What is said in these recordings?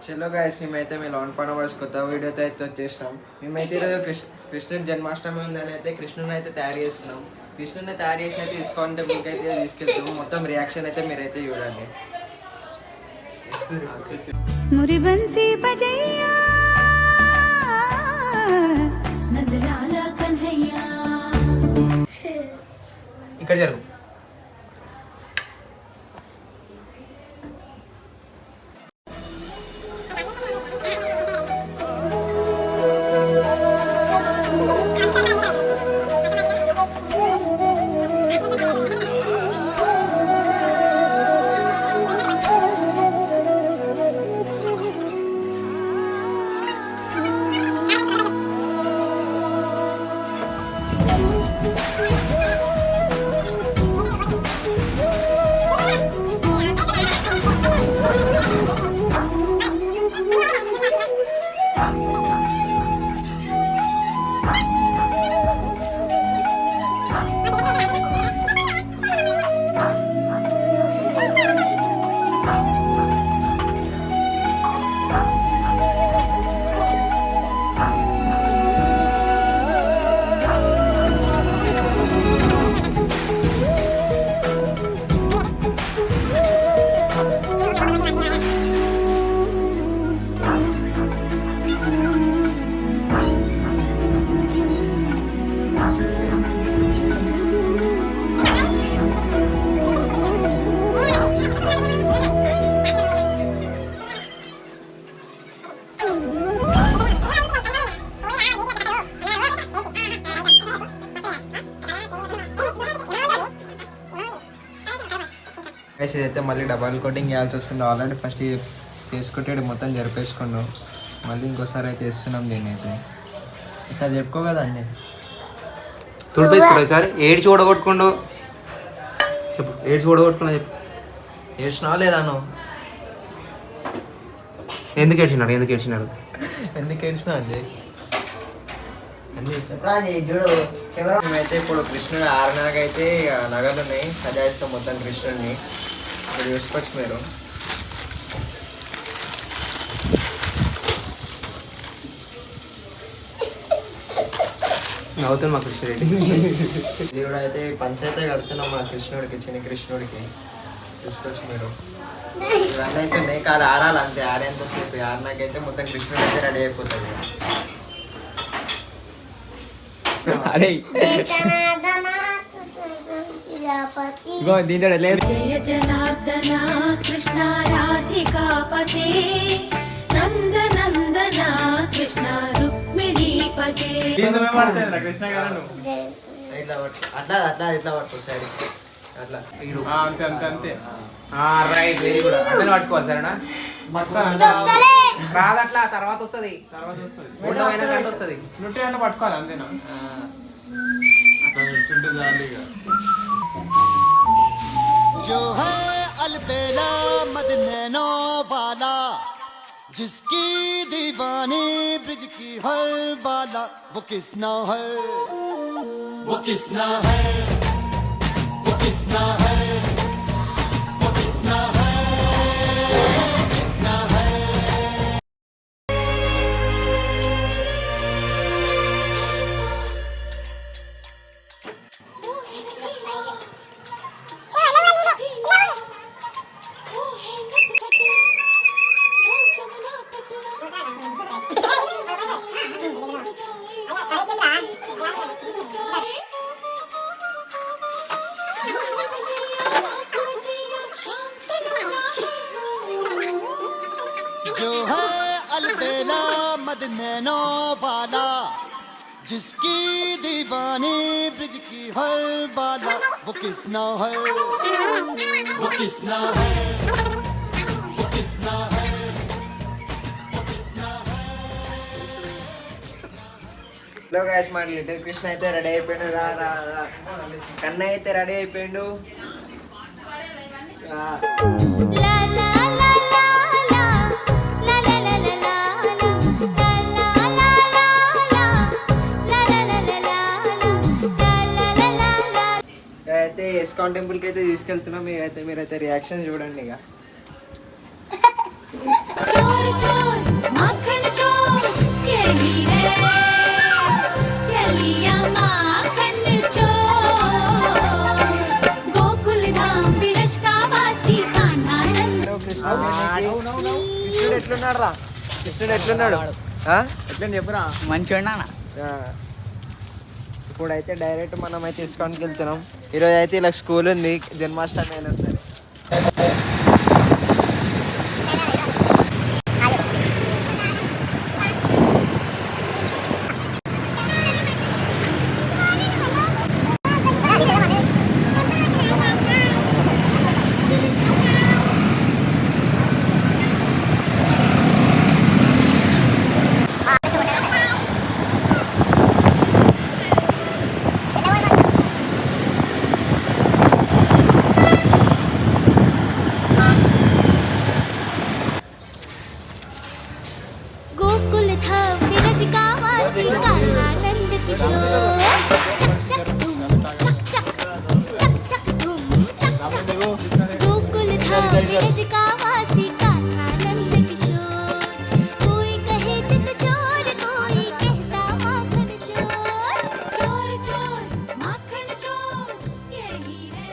చలో గైస్, మేమైతే మీ లాన్ పనవర్స్ కొత్త వీడియోతో అయితే వచ్చేసినాం. మేమైతే ఈరోజు కృష్ణుడి జన్మాష్టమి ఉందని అయితే కృష్ణుని అయితే తయారు చేస్తున్నాం. కృష్ణుని తయారు చేసి అయితే ఇస్కాన్ టెంపుల్కి అయితే తీసుకెళ్తాము. మొత్తం రియాక్షన్ అయితే మీరైతే చూడండి. ఇక్కడ జరుగు. ఇదైతే మళ్ళీ డబల్ కోటింగ్ చేయాల్సి వస్తుంది. ఆల్రెడీ ఫస్ట్ చేసుకుంటే మొత్తం జరిపేసుకున్నాం. మళ్ళీ ఇంకోసారి అయితే వేస్తున్నాం. దీన్ని అయితే ఈసారి చెప్పుకో కదా అన్నీ తుడిపేసుకోండి. ఈసారి ఏడ్చి ఓడగొట్టుకోండు. చెప్పు, ఏడ్చి ఓడగొట్టుకున్నా చెప్పు. ఏడ్చినా లేదా నువ్వు? ఎందుకు ఏడ్చినాడు? ఎందుకు ఏడ్చినా అండి? మేమైతే ఇప్పుడు కృష్ణుడు ఆరునగైతే నగలు ఉన్నాయి, సజాయిస్తాం మొత్తం కృష్ణుడిని. ఇప్పుడు చూసుకోవచ్చు మీరు. నవ్వుతాను మా కృష్ణుడి. ఇది కూడా అయితే పంచాయతీ కడుతున్నాం మా కృష్ణుడికి, చిన్న కృష్ణుడికి. చూసుకోవచ్చు మీరు. ఇవన్నీ అయితే ఉన్నాయి, కాదు ఆరాలి అంతే. ఆరేంతసేపు ఆరునకైతే మొత్తం కృష్ణుడు అయితే రెడీ అయిపోతుంది. జయ జనార్దన కృష్ణ రాధికాపతే నందనందన కృష్ణ రుక్మిణీపతే. అట్లా అట్లా ఇట్లా పట్టు సైడ్ అట్లా. అంతే. Right, very good. అట్లనే పట్టుకోవాలి సరేనా? రాదు అట్లా, తర్వాత వస్తుంది. వస్తుంది పట్టుకోవాలి అంతేనా? जो है अलबेला मदनैनो वाला, जिसकी दीवानी ब्रिज की हर बाला, वो किसना है, वो किसना है, वो किसना है, वो किसना है, किसना है। जो है अलबेला मदनैनो वाला, जिसकी दीवानी ब्रिज की हर बाला, वो किसना है, वो किसना है, वो किसना है, वो किसना है। హలో గైస్, మా లిటిల్ కృష్ణ అయితే రెడీ అయిపోయాడు. రా రా రా. కన్నయ్య అయితే రెడీ అయిపోయాడు. అయితే ఇస్కాన్ టెంపుల్కి అయితే తీసుకెళ్తున్నాం. మీరైతే రియాక్షన్ చూడండి ఇక. కృష్ణుడు ఎట్లున్నాడు రా? కృష్ణుడు ఎట్లున్నాడు? ఎట్లని చెప్పురా. మంచిగా ఇప్పుడైతే డైరెక్ట్ మనం అయితే ఇస్కాన్కి వెళ్తున్నాం. ఈరోజు అయితే ఇలా స్కూల్ ఉంది, జన్మాష్టమి అయినా సరే. गोकुल था विरज का वासी कानंद किशोर चक चक धूम चक चक चक चक धूम चक चक गोकुल था विरज का वासी कानंद किशोर कोई कहे चित चोर कोई कहता माखन चोर चोर चोर माखन चोर यही है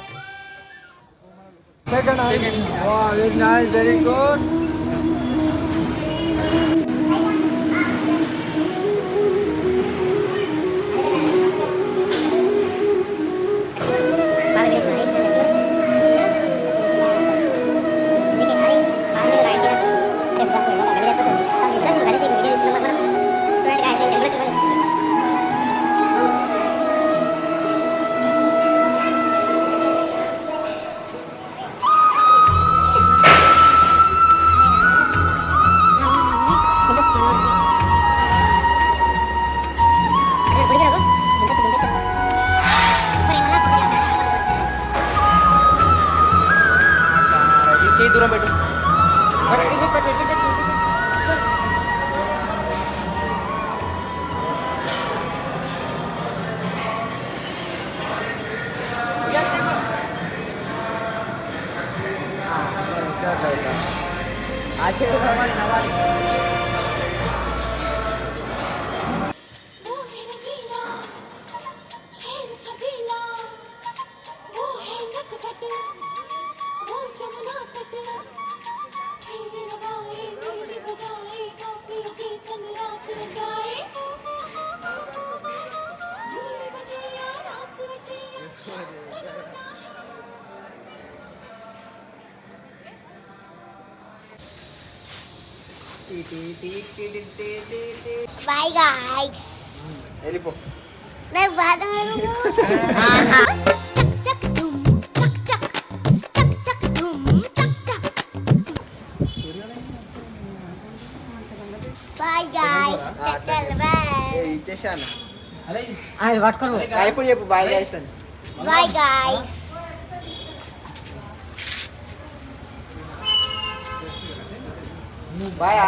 వెరీ గుడ్. చేయి దూరం పెట్టు. ఆ చేయి నవ్వాలి నవ్వాలి. वो है रंगीला शेर छबीला वो है नटखट वो जमुना तट हिंदी लगाए दिल बजाए काफियों की संगरास रचाए भूल बजे या रास रचे बाय गाइस వెళ్ళిపో. मैं बाद में चक चक धूम चक चक चक चक धूम चक चक बाय गाइस चल बाय ఇచ్చేసాను. అది పట్టుకోరు. ఇప్పుడు చెప్పు బాయ్ గైస్ అని. Bye guys బాయా.